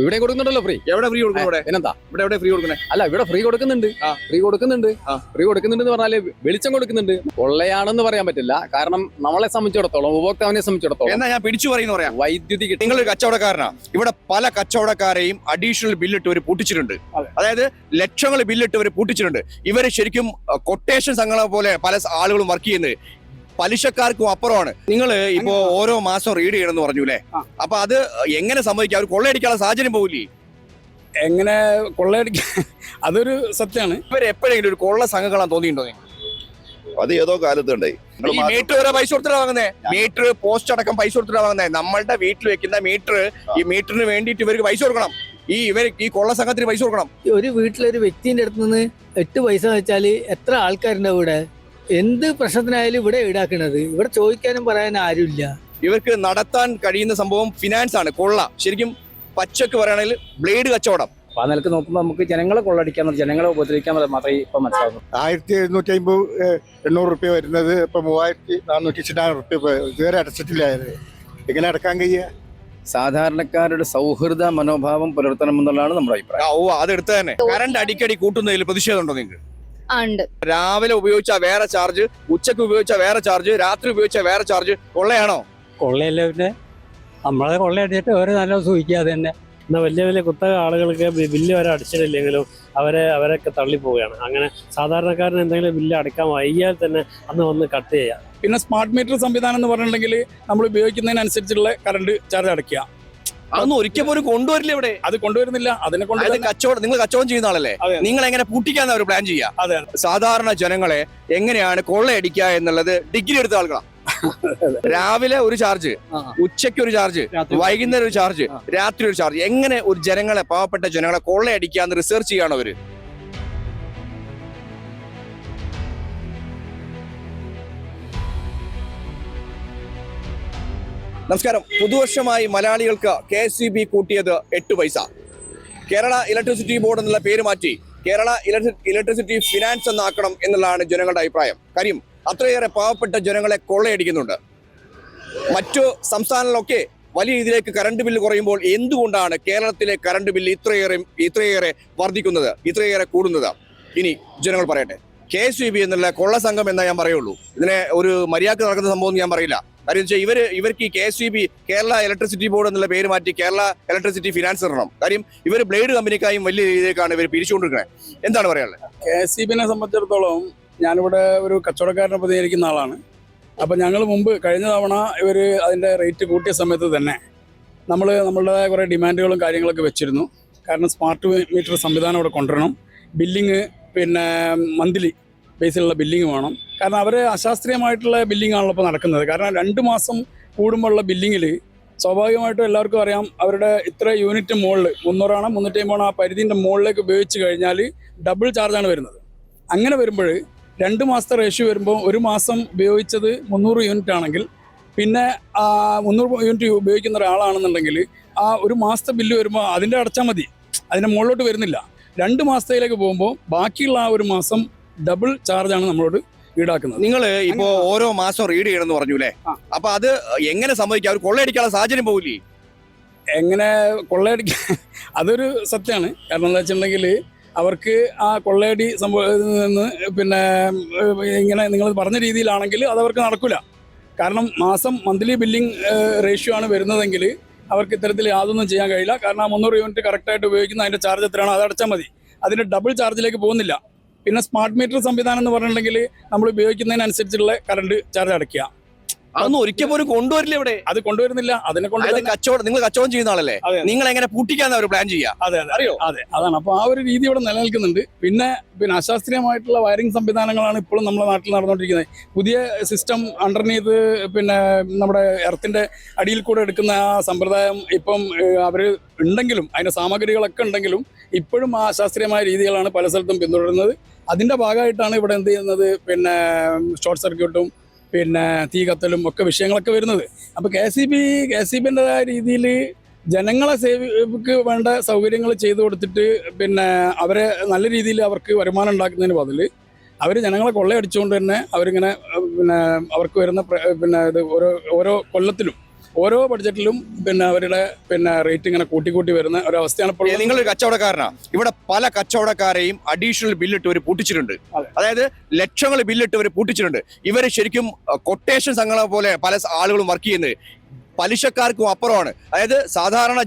ഇവിടെ കൊടുക്കുന്നുണ്ടല്ലോ ഫ്രീ. എവിടെ ഫ്രീ കൊടുക്കുന്നു? പിന്നെന്താ ഇവിടെ ഫ്രീ കൊടുക്കുന്നത്? അല്ല, ഇവിടെ ഫ്രീ കൊടുക്കുന്നുണ്ട്. ഫ്രീ കൊടുക്കുന്നുണ്ട് എന്ന് പറഞ്ഞാല് വെളിച്ചം കൊടുക്കുന്നുണ്ട്. കൊള്ളയാണെന്ന് പറയാൻ പറ്റില്ല. കാരണം നമ്മളെ സംബന്ധിച്ചിടത്തോളം, ഉപഭോക്താവിനെ സംബന്ധിച്ചിടത്തോളം എന്നാ ഞാൻ പിടിച്ചു പറയുന്ന പറയാം, വൈദ്യുതി കിട്ടും. നിങ്ങളൊരു കച്ചവടക്കാരനാണ്. ഇവിടെ പല കച്ചവടക്കാരെയും അഡീഷണൽ ബില്ലിട്ട് ഇവർ പൂട്ടിച്ചിട്ടുണ്ട്. അതായത് ലക്ഷങ്ങൾ ബില്ലിട്ട് ഇവർ പൂട്ടിച്ചിട്ടുണ്ട്. ഇവര് ശരിക്കും കൊട്ടേഷൻ സംഘങ്ങളെ പോലെ പല ആളുകളും വർക്ക് ചെയ്യുന്നത് പലിശക്കാർക്കും അപ്പുറമാണ്. നിങ്ങൾ ഇപ്പോ ഓരോ മാസം റീഡ് ചെയ്യണമെന്ന് പറഞ്ഞു അല്ലേ? അപ്പൊ അത് എങ്ങനെ സംഭവിക്കാം? അവർ കൊള്ളയടിക്കാനുള്ള സാഹചര്യം പോകില്ലേ? എങ്ങനെ കൊള്ളയടിക്കാൻ? അതൊരു സത്യമാണ്. ഇവർ എപ്പോഴെങ്കിലും ഒരു കൊള്ള സംഘങ്ങളാണ് തോന്നിയിട്ടുണ്ടോ? അത് ഏതോ കാലത്തുണ്ടേ. ഈ മീറ്റർ വരെ പൈസ കൊടുത്തിട്ടാ വാങ്ങുന്നേ. മീറ്റർ പോസ്റ്റ് അടക്കം പൈസ കൊടുത്തിട്ടാ വാങ്ങുന്നേ. നമ്മളുടെ വീട്ടിൽ വെക്കുന്ന മീറ്റർ, ഈ മീറ്ററിന് വേണ്ടിയിട്ട് ഇവർക്ക് പൈസ കൊടുക്കണം. ഈ കൊള്ള സംഘത്തിന് പൈസ കൊടുക്കണം. ഒരു വീട്ടിലൊരു വ്യക്തിന്റെ അടുത്ത് നിന്ന് 8 പൈസ വെച്ചാല് എത്ര ആൾക്കാരുണ്ടാവും ഇവിടെ? എന്ത് പ്രശ്നത്തിനായാലും ഇവിടെ ഈടാക്കണത്. ഇവിടെ ചോദിക്കാനും പറയാനും ആരുമില്ല. ഇവർക്ക് നടത്താൻ കഴിയുന്ന സംഭവം ഫിനാൻസ് ആണ്, കൊള്ള. ശരിക്കും പച്ചക്ക് പറയുകയാണെങ്കിൽ ബ്ലേഡ് കച്ചവടം. ആ നിലക്ക് നോക്കുമ്പോൾ നമുക്ക് ജനങ്ങളെ കൊള്ളടിക്കാൻ, ജനങ്ങളെ ഉപദ്രവിക്കാൻ മാത്രമേ ഇപ്പൊ മനസ്സിലാവുന്നു. 1750-800 റുപ്യ വരുന്നത് ഇപ്പൊ 3400 റുപ്യ ഇതുവരെ അടച്ചിട്ടില്ലായത്. എങ്ങനെ അടക്കാൻ കഴിയുക? സാധാരണക്കാരുടെ സൗഹൃദ മനോഭാവം പുലർത്തണമെന്നുള്ളതാണ് നമ്മുടെ അഭിപ്രായം. ഓ, അതെടുത്ത് തന്നെ. കറണ്ട് അടിക്കടി കൂട്ടുന്നതിൽ പ്രതിഷേധമുണ്ടോ നിങ്ങൾക്ക്? ഉണ്ട്. രാവിലെ ഉപയോഗിച്ചാൽ വേറെ ചാർജ്, ഉച്ചക്ക് ഉപയോഗിച്ചാൽ വേറെ ചാർജ്, രാത്രി ഉപയോഗിച്ചാൽ വേറെ ചാർജ്. കൊള്ളയാണോ? കൊള്ളയല്ല. പിന്നെ നമ്മളെ കൊള്ളയടിച്ചിട്ട് അവരെ നല്ല സൂചിക്കാതെ തന്നെ എന്നാൽ വലിയ വലിയ കുത്തക ആളുകൾക്ക് ബില്ല് വരെ അടിച്ചിട്ടില്ലെങ്കിലും അവരൊക്കെ തള്ളിപ്പോവുകയാണ്. അങ്ങനെ സാധാരണക്കാരന് എന്തെങ്കിലും ബില്ല് അടയ്ക്കാൻ വൈകിയാൽ തന്നെ അന്ന് വന്ന് കട്ട് ചെയ്യാം. പിന്നെ സ്മാർട്ട് മീറ്റർ സംവിധാനം എന്ന് പറഞ്ഞിട്ടുണ്ടെങ്കിൽ നമ്മൾ ഉപയോഗിക്കുന്നതിനനുസരിച്ചുള്ള കറണ്ട് ചാർജ് അടയ്ക്കുക. അതൊന്നും ഒരിക്കൽ പോലും കൊണ്ടുവരില്ല ഇവിടെ. അത് കൊണ്ടുവരുന്നില്ല. അതിനെ കൊണ്ട് കച്ചവടം, നിങ്ങൾ കച്ചവടം ചെയ്യുന്ന ആളല്ലേ? നിങ്ങൾ എങ്ങനെ പൂട്ടിക്കാന്ന് അവർ പ്ലാൻ ചെയ്യുക? അതെ. സാധാരണ ജനങ്ങളെ എങ്ങനെയാണ് കൊള്ളയടിക്കുക എന്നുള്ളത് ഡിഗ്രി എടുത്ത ആളുകളാണ്. രാവിലെ ഒരു ചാർജ്, ഉച്ചയ്ക്ക് ഒരു ചാർജ്, വൈകുന്നേരം ഒരു ചാർജ്, രാത്രി ഒരു ചാർജ്. എങ്ങനെ ഒരു ജനങ്ങളെ, പാവപ്പെട്ട ജനങ്ങളെ കൊള്ളയടിക്കാന്ന് റിസർച്ച് ചെയ്യണം അവര്. നമസ്കാരം. പുതുവർഷമായി മലയാളികൾക്ക് KSEB കൂട്ടിയത് 8 പൈസ. കേരള ഇലക്ട്രിസിറ്റി ബോർഡ് എന്നുള്ള പേര് മാറ്റി കേരള ഇലക്ട്രിസിറ്റി ഫിനാൻസ് എന്നാക്കണം എന്നുള്ളതാണ് ജനങ്ങളുടെ അഭിപ്രായം. കാര്യം അത്രയേറെ പാവപ്പെട്ട ജനങ്ങളെ കൊള്ളയടിക്കുന്നുണ്ട്. മറ്റു സംസ്ഥാനങ്ങളിലൊക്കെ വലിയ രീതിയിലേക്ക് കറണ്ട് ബില്ല് കുറയുമ്പോൾ എന്തുകൊണ്ടാണ് കേരളത്തിലെ കറണ്ട് ബില്ല് ഇത്രയേറെ വർദ്ധിക്കുന്നത്, ഇത്രയേറെ കൂടുന്നത്? ഇനി ജനങ്ങൾ പറയട്ടെ. KSEB എന്നുള്ള കൊള്ള സംഘം എന്നാ ഞാൻ പറയുള്ളൂ. ഇതിനെ ഒരു മര്യാദക്ക് നടക്കുന്ന സംഭവം ഞാൻ പറയില്ല. കാര്യം വെച്ചാൽ ഇവർക്ക് ഈ KSEB, കേരള ഇലക്ട്രിസിറ്റി ബോർഡ് എന്നുള്ള പേര് മാറ്റി കേരള ഇലക്ട്രിസിറ്റി ഫിനാൻസ് ഇടണം. കാര്യം ഇവർ ബ്ലേഡ് കമ്പനിക്കായും വലിയ രീതിയിലേക്കാണ് ഇവർ പിരിച്ചുകൊണ്ടിരിക്കുന്നത്. എന്താണ് പറയാനുള്ളത്? KSEB-നെ സംബന്ധിച്ചിടത്തോളം ഞാനിവിടെ ഒരു കച്ചവടക്കാരനെ പ്രതികരിക്കുന്ന ആളാണ്. അപ്പം ഞങ്ങൾ മുമ്പ് കഴിഞ്ഞ തവണ ഇവർ അതിൻ്റെ റേറ്റ് കൂട്ടിയ സമയത്ത് തന്നെ നമ്മളുടേതായ കുറേ ഡിമാൻഡുകളും കാര്യങ്ങളൊക്കെ വെച്ചിരുന്നു. കാരണം സ്മാർട്ട് മീറ്റർ സംവിധാനം ഇവിടെ കൊണ്ടുവരണം, ബില്ലിങ് പിന്നെ മന്ത്ലി ബേസിലുള്ള ബില്ലിങ് വേണം. കാരണം അവർ അശാസ്ത്രീയമായിട്ടുള്ള ബില്ലിംഗ് ആണല്ലോ ഇപ്പോൾ നടക്കുന്നത്. കാരണം 2 മാസം കൂടുമ്പോഴുള്ള ബില്ലിങ്ങിൽ സ്വാഭാവികമായിട്ടും എല്ലാവർക്കും അറിയാം, അവരുടെ ഇത്ര യൂണിറ്റ് മുകളിൽ 300 350 ആ പരിധിൻ്റെ മുകളിലേക്ക് ഉപയോഗിച്ച് കഴിഞ്ഞാൽ ഡബിൾ ചാർജാണ് വരുന്നത്. അങ്ങനെ വരുമ്പോൾ 2 മാസത്തെ റേഷ്യോ വരുമ്പോൾ ഒരു മാസം ഉപയോഗിച്ചത് 300 യൂണിറ്റ് ആണെങ്കിൽ പിന്നെ 300 യൂണിറ്റ് ഉപയോഗിക്കുന്ന ഒരാളാണെന്നുണ്ടെങ്കിൽ ആ ഒരു മാസത്തെ ബില്ല് വരുമ്പോൾ അതിൻ്റെ അടച്ചാൽ മതി, അതിൻ്റെ മുകളിലോട്ട് വരുന്നില്ല. 2 മാസത്തിലേക്ക് പോകുമ്പോൾ ബാക്കിയുള്ള ആ ഒരു മാസം ഡബിൾ ചാർജാണ് നമ്മളോട് ഈടാക്കുന്നത്. നിങ്ങൾ ഇപ്പോ ഓരോ മാസം റീഡ് ചെയ്യണമെന്ന് പറഞ്ഞു അല്ലേ? അപ്പൊ അത് എങ്ങനെ സംഭവിക്കാം? അവർ കൊള്ളയടിക്കാനുള്ള സാഹചര്യം പോകില്ലേ? എങ്ങനെ കൊള്ളയടിക്കാൻ? അതൊരു സത്യമാണ്. കാരണം എന്താ വെച്ചിട്ടുണ്ടെങ്കിൽ അവർക്ക് ആ കൊള്ളയടി സംഭവത്തിൽ നിന്ന് പിന്നെ ഇങ്ങനെ നിങ്ങൾ പറഞ്ഞ രീതിയിലാണെങ്കിൽ അതവർക്ക് നടക്കില്ല. കാരണം മാസം മന്ത്ലി ബില്ലിംഗ് റേഷ്യോ ആണ് വരുന്നതെങ്കിൽ അവർക്ക് ഇത്തരത്തിൽ യാതൊന്നും ചെയ്യാൻ കഴിയില്ല. കാരണം 300 യൂണിറ്റ് കറക്റ്റായിട്ട് ഉപയോഗിക്കുന്ന അതിൻ്റെ ചാർജ് എത്രയാണോ അത് അടച്ചാൽ മതി. അതിൻ്റെ ഡബിൾ ചാർജിലേക്ക് പോകുന്നില്ല. പിന്നെ സ്മാർട്ട് മീറ്റർ സംവിധാനം എന്ന് പറഞ്ഞിട്ടുണ്ടെങ്കിൽ നമ്മൾ ഉപയോഗിക്കുന്നതിനനുസരിച്ചുള്ള കറണ്ട് ചാർജ് അടയ്ക്കുക. അതൊന്നും ഒരിക്കൽ പോലും കൊണ്ടുവരില്ല ഇവിടെ. അത് കൊണ്ടുവരുന്നില്ല. അതിനെ കൊണ്ട് നിങ്ങൾ കച്ചവടം ചെയ്യുന്ന ആളല്ലേ? നിങ്ങൾ എങ്ങനെ പൂട്ടിക്കാന്ന് അവർ പ്ലാൻ ചെയ്യുക? അതെ, അറിയോ? അതെ, അതാണ്. അപ്പോൾ ആ ഒരു രീതി ഇവിടെ നിലനിൽക്കുന്നുണ്ട്. പിന്നെ അശാസ്ത്രീയമായിട്ടുള്ള വയറിംഗ് സംവിധാനങ്ങളാണ് ഇപ്പോഴും നമ്മുടെ നാട്ടിൽ നടന്നുകൊണ്ടിരിക്കുന്നത്. പുതിയ സിസ്റ്റം അണ്ടർനീത് പിന്നെ നമ്മുടെ എർത്തിന്റെ അടിയിൽ കൂടെ എടുക്കുന്ന ആ സമ്പ്രദായം ഇപ്പം അവർ ഉണ്ടെങ്കിലും, അതിൻ്റെ സാമഗ്രികളൊക്കെ ഉണ്ടെങ്കിലും ഇപ്പോഴും ആ അശാസ്ത്രീയമായ രീതികളാണ് പല സ്ഥലത്തും പിന്തുടരുന്നത്. അതിൻ്റെ ഭാഗമായിട്ടാണ് ഇവിടെ എന്ത് ചെയ്യുന്നത്, പിന്നെ ഷോർട്ട് സർക്യൂട്ടും പിന്നെ തീ കത്തലും ഒക്കെ വിഷയങ്ങളൊക്കെ വരുന്നത്. അപ്പോൾ KSEB-ൻ്റെതായ രീതിയിൽ ജനങ്ങളെ സേവക്ക് വേണ്ട സൗകര്യങ്ങൾ ചെയ്തു കൊടുത്തിട്ട് പിന്നെ അവരെ നല്ല രീതിയിൽ അവർക്ക് വരുമാനം ഉണ്ടാക്കുന്നതിന് ബദൽ അവർ ജനങ്ങളെ കൊള്ളയടിച്ചുകൊണ്ട് തന്നെ അവരിങ്ങനെ പിന്നെ അവർക്ക് വരുന്ന പിന്നെ ഇത് ഓരോ കൊല്ലത്തിലും ഓരോ ബഡ്ജറ്റിലും പിന്നെ അവരുടെ പിന്നെ റേറ്റ് ഇങ്ങനെ കൂട്ടി വരുന്ന ഒരവസ്ഥയാണ് ഇപ്പോൾ ഉള്ളത്. നിങ്ങളൊരു കച്ചവടക്കാരനാണ്. ഇവിടെ പല കച്ചവടക്കാരെയും അഡീഷണൽ ബില്ലിട്ട് ഇവർ പൂട്ടിച്ചിട്ടുണ്ട്. അതെ. അതായത് ലക്ഷങ്ങൾ ബില്ലിട്ട് ഇവർ പൂട്ടിച്ചിട്ടുണ്ട്. ഇവർ ശരിക്കും കൊട്ടേഷൻ സംഘങ്ങളെ പോലെ പല ആളുകളും വർക്ക് ചെയ്യുന്നത് പലിശക്കാർക്കും അപ്പുറമാണ്. അതായത് സാധാരണ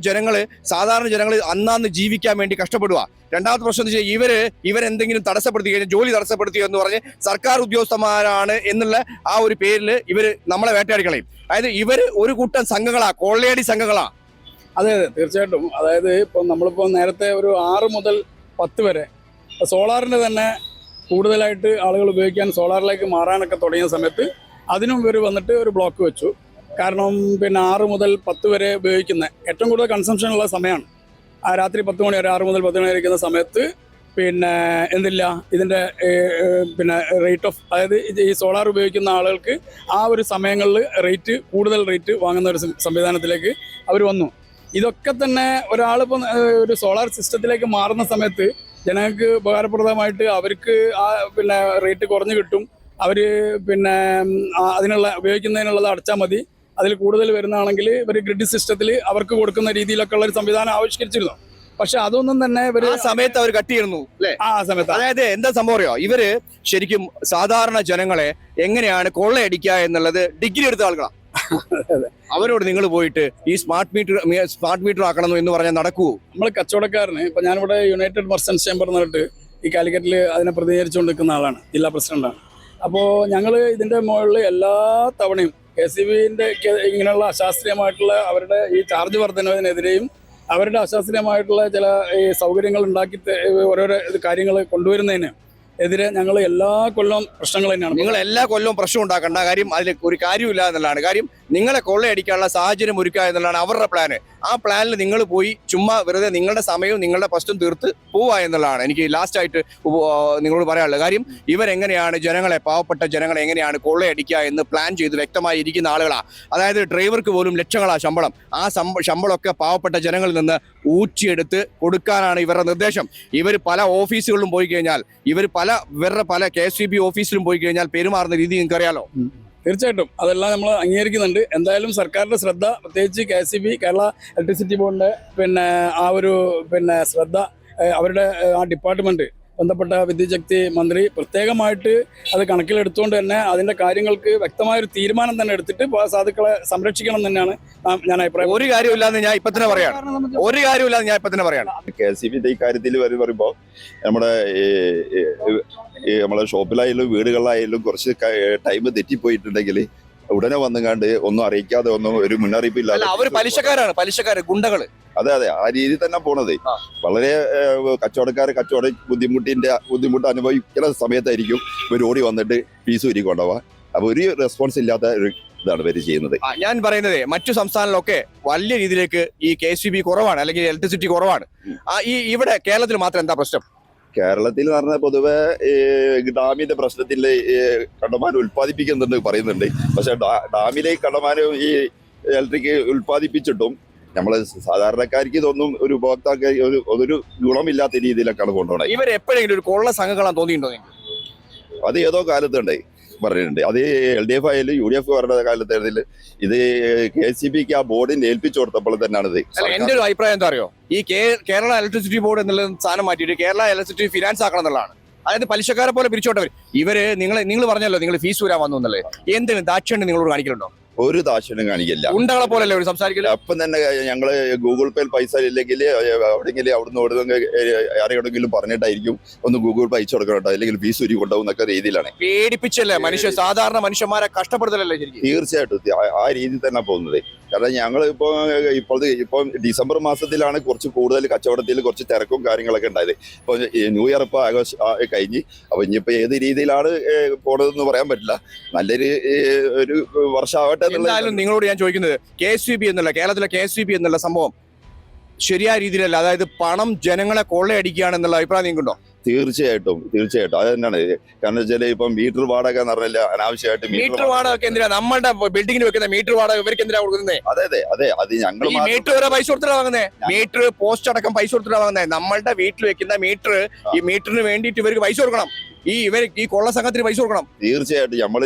ജനങ്ങൾ അന്നാന്ന് ജീവിക്കാൻ വേണ്ടി കഷ്ടപ്പെടുക. രണ്ടാമത്തെ പ്രശ്നം എന്ന് വെച്ചാൽ ഇവരെന്തെങ്കിലും തടസ്സപ്പെടുത്തി കഴിഞ്ഞാൽ ജോലി തടസ്സപ്പെടുത്തി എന്ന് പറഞ്ഞ് സർക്കാർ ഉദ്യോഗസ്ഥന്മാരാണ് എന്നുള്ള ആ ഒരു പേരിൽ ഇവർ നമ്മളെ വേട്ടയാടിക്കളയും. അതായത് ഇവർ ഒരു കൂട്ടം സംഘങ്ങളാ, കൊള്ളയടി സംഘങ്ങളാ. അതെ തീർച്ചയായിട്ടും. അതായത് ഇപ്പം നമ്മളിപ്പോൾ നേരത്തെ ഒരു 6 മുതൽ 10 വരെ സോളാറിൻ്റെ തന്നെ കൂടുതലായിട്ട് ആളുകൾ ഉപയോഗിക്കാൻ സോളാറിലേക്ക് മാറാനൊക്കെ തുടങ്ങിയ സമയത്ത് അതിനും ഇവർ വന്നിട്ട് ഒരു ബ്ലോക്ക് വെച്ചു. കാരണം പിന്നെ 6 മുതൽ 10 വരെ ഉപയോഗിക്കുന്ന ഏറ്റവും കൂടുതൽ കൺസംഷൻ ഉള്ള സമയമാണ്. ആ രാത്രി 10 മണി വരെ 6 മുതൽ 10 മണി വരെ ഇരിക്കുന്ന സമയത്ത് പിന്നെ എന്തില്ല ഇതിൻ്റെ പിന്നെ റേറ്റ് ഓഫ്, അതായത് ഈ സോളാർ ഉപയോഗിക്കുന്ന ആളുകൾക്ക് ആ ഒരു സമയങ്ങളിൽ കൂടുതൽ റേറ്റ് വാങ്ങുന്ന ഒരു സംവിധാനത്തിലേക്ക് അവർ വന്നു. ഇതൊക്കെ തന്നെ ഒരാളിപ്പോൾ ഒരു സോളാർ സിസ്റ്റത്തിലേക്ക് മാറുന്ന സമയത്ത് ജനങ്ങൾക്ക് ഉപകാരപ്രദമായിട്ട് അവർക്ക് ആ പിന്നെ റേറ്റ് കുറഞ്ഞു കിട്ടും. അവർ പിന്നെ അതിനുള്ള ഉപയോഗിക്കുന്നതിനുള്ളത് അടച്ചാൽ മതി. അതിൽ കൂടുതൽ വരുന്നതാണെങ്കിൽ ഇവർ ഗ്രിഡ് സിസ്റ്റത്തിൽ അവർക്ക് കൊടുക്കുന്ന രീതിയിലൊക്കെ ഉള്ള ഒരു സംവിധാനം ആവിഷ്കരിച്ചിരുന്നു. പക്ഷെ അതൊന്നും തന്നെ ഇവര് ആ സമയത്ത് അവർ കട്ട് ചെയ്യുന്നു അല്ലേ? ആ സമയത്ത് അതായത് എന്താ സംഭവം അറിയോ? ഇവര് ശരിക്കും സാധാരണ ജനങ്ങളെ എങ്ങനെയാണ് കൊള്ളയടിക്കുക എന്നുള്ളത് ഡിഗ്രി എടുത്ത ആളുകളാണ്. അവരോട് നിങ്ങൾ പോയിട്ട് ഈ സ്മാർട്ട് മീറ്റർ ആക്കണം എന്ന് പറഞ്ഞാൽ നടക്കുവോ? നമ്മൾ കച്ചവടക്കാരന് ഇപ്പൊ ഞാനിവിടെ യുണൈറ്റഡ് മർച്ചന്റ്സ് ചേംബർ എന്ന് പറഞ്ഞിട്ട് ഈ കാലിക്കറ്റിൽ അതിനെ പ്രതിനിധീകരിച്ചുകൊണ്ട് നിൽക്കുന്ന ആളാണ്, ജില്ലാ പ്രസിഡന്റാണ്. അപ്പോൾ ഞങ്ങൾ ഇതിന്റെ മുകളിൽ എല്ലാ തവണയും KCBന്റെ ഇങ്ങനെയുള്ള അശാസ്ത്രീയമായിട്ടുള്ള അവരുടെ ഈ ചാർജ് വർധനവിനെതിരെയും അവരുടെ അശാസ്ത്രീയമായിട്ടുള്ള ചില ഈ സൗകര്യങ്ങൾ ഉണ്ടാക്കി ഓരോരോ കാര്യങ്ങൾ കൊണ്ടുവരുന്നതിന് എതിരെ ഞങ്ങൾ എല്ലാ കൊല്ലവും പ്രശ്നങ്ങൾ തന്നെയാണ്. നിങ്ങൾ എല്ലാ കൊല്ലവും പ്രശ്നം ഉണ്ടാക്കേണ്ട കാര്യം അതിൽ ഒരു കാര്യമില്ല എന്നുള്ളതാണ് കാര്യം. നിങ്ങളെ കൊള്ളയടിക്കാനുള്ള സാഹചര്യം ഒരുക്കുക എന്നുള്ളതാണ് അവരുടെ പ്ലാന്. ആ പ്ലാനിൽ നിങ്ങൾ പോയി ചുമ്മാ വെറുതെ നിങ്ങളുടെ സമയവും നിങ്ങളുടെ പ്രശ്നം തീർത്ത് പോവുക എന്നുള്ളതാണ് എനിക്ക് ലാസ്റ്റ് ആയിട്ട് നിങ്ങളോട് പറയാനുള്ളത്. കാര്യം ഇവരെങ്ങനെയാണ് പാവപ്പെട്ട ജനങ്ങളെ എങ്ങനെയാണ് കൊള്ളയടിക്കുക എന്ന് പ്ലാൻ ചെയ്ത് വ്യക്തമായി ഇരിക്കുന്ന ആളുകളാണ്. അതായത് ഡ്രൈവർക്ക് പോലും ലക്ഷങ്ങളാണ് ശമ്പളം. ആ ശമ്പളമൊക്കെ പാവപ്പെട്ട ജനങ്ങളിൽ നിന്ന് ഊറ്റിയെടുത്ത് കൊടുക്കാനാണ് ഇവരുടെ നിർദ്ദേശം. ഇവർ പല ഓഫീസുകളിലും പോയി കഴിഞ്ഞാൽ ഇവരുടെ പല KSEB ഓഫീസിലും പോയി കഴിഞ്ഞാൽ പെരുമാറുന്ന രീതി നിങ്ങൾക്ക് അറിയാലോ. തീർച്ചയായിട്ടും അതെല്ലാം നമ്മൾ അംഗീകരിക്കുന്നുണ്ട്. എന്തായാലും സർക്കാരിന്റെ ശ്രദ്ധ, പ്രത്യേകിച്ച് KSEB കേരള ഇലക്ട്രിസിറ്റി ബോർഡിന്റെ പിന്നെ ആ ഒരു പിന്നെ ശ്രദ്ധ, അവരുടെ ആ ഡിപ്പാർട്ട്മെന്റ് ബന്ധപ്പെട്ട വിദ്യുച്ഛക്തി മന്ത്രി പ്രത്യേകമായിട്ട് അത് കണക്കിലെടുത്തുകൊണ്ട് തന്നെ അതിന്റെ കാര്യങ്ങൾക്ക് വ്യക്തമായൊരു തീരുമാനം തന്നെ എടുത്തിട്ട് സാധുക്കളെ സംരക്ഷിക്കണം തന്നെയാണ് ഞാൻ അഭിപ്രായം. ഒരു കാര്യമില്ലാന്ന് ഞാൻ ഇപ്പൊ തന്നെ പറയാണ്. KSEB ഈ കാര്യത്തിൽ പറയുമ്പോൾ നമ്മുടെ നമ്മളെ ഷോപ്പിലായാലും വീടുകളിലായാലും കുറച്ച് ടൈം തെറ്റിപ്പോയിട്ടുണ്ടെങ്കിൽ ഉടനെ വന്നുകാണ്ട് ഒന്നും അറിയിക്കാതെ ഒരു മുന്നറിയിപ്പില്ല. അവർ പലിശക്കാര് ഗുണ്ടകള്. അതെ ആ രീതിയിൽ തന്നെ പോണത്. വളരെ കച്ചവടം ബുദ്ധിമുട്ട് അനുഭവിക്കുന്ന സമയത്തായിരിക്കും ഇവർ ഓടി വന്നിട്ട് ഫീസ് ഉരുക്കൊണ്ടുപോവാ. അപ്പൊ ഒരു റെസ്പോൺസ് ഇല്ലാത്ത ഒരു ഇതാണ് ഇവര് ചെയ്യുന്നത്. ഞാൻ പറയുന്നത് മറ്റു സംസ്ഥാനങ്ങളിലൊക്കെ വലിയ രീതിയിലേക്ക് ഈ KSEB കുറവാണ്, അല്ലെങ്കിൽ ഇലക്ട്രിസിറ്റി കുറവാണ്. ഇവിടെ കേരളത്തിൽ മാത്രം എന്താ പ്രശ്നം? കേരളത്തിൽ എന്ന് പറഞ്ഞാൽ പൊതുവെ ഡാമിന്റെ പ്രശ്നത്തിൽ കണ്ടമാനം ഉൽപ്പാദിപ്പിക്കുന്നുണ്ട് പറയുന്നുണ്ട്. പക്ഷെ ഡാമിലേക്ക് കണ്ടമാനം ഈ ഇലക്ട്രിക് ഉൽപ്പാദിപ്പിച്ചിട്ടും നമ്മള് സാധാരണക്കാർക്ക് ഇതൊന്നും ഒരു ഉപഭോക്താക്കൾ ഒരു ഗുണമില്ലാത്ത രീതിയിലൊക്കെയാണ് കൊണ്ടുപോകണത്. ഇവർ എപ്പോഴെങ്കിലും ഒരു കൊള്ള സംഘങ്ങളാണ് തോന്നിയിട്ടുണ്ടോ? അത് ഏതോ കാലത്തുണ്ടായി പറഞ്ഞിട്ടുണ്ട്. അത് LDF ആയാലും UDF പറഞ്ഞ കാലത്തായിരുന്നില്ല. ഇത് KSEBക്ക് ആ ബോർഡിന് ഏൽപ്പിച്ചു കൊടുത്തപ്പോൾ തന്നെയാണ് ഇത്. എന്റെ ഒരു അഭിപ്രായം എന്താ അറിയോ? ഈ കേരള ഇലക്ട്രിസിറ്റി ബോർഡ് എന്നുള്ള സാധനം മാറ്റിയിട്ട് കേരള ഇലക്ട്രിസിറ്റി ഫിനാൻസ് ആക്കണം എന്നുള്ളതാണ്. അതായത് പലിശക്കാരെ പോലെ പിരിച്ചോട്ടവർ. നിങ്ങൾ പറഞ്ഞല്ലോ നിങ്ങൾ ഫീസ് വരാൻ വന്നു എന്നുള്ളത്. എന്തെങ്കിലും ദാക്ഷിണ്യം നിങ്ങളോട് കാണിക്കലുണ്ടോ? ഒരു ദാക്ഷിണ്യം കാണിക്കില്ല. ഉണ്ടകളെ പോലല്ലേ ഒരു സംസാരിക്കില്ല. അപ്പം തന്നെ ഞങ്ങള് ഗൂഗിൾ പേയിൽ പൈസ ഇല്ലെങ്കിൽ എവിടെയെങ്കിലും അവിടുന്ന് ആരെയോടെങ്കിലും പറഞ്ഞിട്ടായിരിക്കും ഒന്ന് ഗൂഗിൾ പേ അയച്ചു കൊടുക്കണം അല്ലെങ്കിൽ ഫീസ് ഉരി കൊണ്ടുപോകും എന്നൊക്കെ രീതിയിലാണ്. പേടിപ്പിച്ചല്ലേ സാധാരണ മനുഷ്യന്മാരെ കഷ്ടപ്പെടുത്തലല്ലേ ശരിക്കും? തീർച്ചയായിട്ടും ആ രീതിയിൽ തന്നെ പോകുന്നത്. കാരണം ഞങ്ങൾ ഇപ്പൊ ഡിസംബർ മാസത്തിലാണ് കുറച്ച് കൂടുതൽ കച്ചവടത്തിൽ കുറച്ച് തിരക്കും കാര്യങ്ങളൊക്കെ ഉണ്ടായത്. ഇപ്പൊ ന്യൂ ഇയർ ഇപ്പൊ ആഗസ്റ്റ് കഴിഞ്ഞ്. അപ്പൊ ഇനിയിപ്പോ ഏത് രീതിയിലാണ് പോണതെന്ന് പറയാൻ പറ്റില്ല. നല്ലൊരു ഒരു വർഷമാവട്ടെ. എന്തായാലും നിങ്ങളോട് ഞാൻ ചോദിക്കുന്നത് KSEB എന്നുള്ള കേരളത്തിലെ KSEB എന്നുള്ള സംഭവം ശരിയായ രീതിയിലല്ല, അതായത് പണം ജനങ്ങളെ കൊള്ളയടിക്കുകയാണെന്നുള്ള അഭിപ്രായം നിങ്ങൾക്കുണ്ടോ? തീർച്ചയായിട്ടും അത് തന്നെയാണ്. കാരണം വെച്ചാൽ ഇപ്പം മീറ്റർ വാടക എന്ന് പറഞ്ഞാൽ അനാവശ്യമായിട്ട് മീറ്റർ വാടക എന്തിനാ നമ്മുടെ ബിൽഡിങ്ങിന് വെക്കുന്ന മീറ്റർ വാടക ഇവർക്ക് എന്തിനാ കൊടുക്കുന്നത്? അതെ അത് ഞങ്ങൾ മീറ്റർ വരെ പൈസ കൊടുത്തിട്ടാ വാങ്ങുന്നത്. മീറ്റർ പോസ്റ്റ് അടക്കം പൈസ കൊടുത്തിട്ടാ വാങ്ങുന്നത്. നമ്മളുടെ വീട്ടിൽ വെക്കുന്ന മീറ്റർ, ഈ മീറ്ററിന് വേണ്ടിയിട്ട് ഇവർക്ക് പൈസ കൊടുക്കണം. ഈ കൊള്ള സംഘത്തിന് പൈസ കൊടുക്കണം. തീർച്ചയായിട്ടും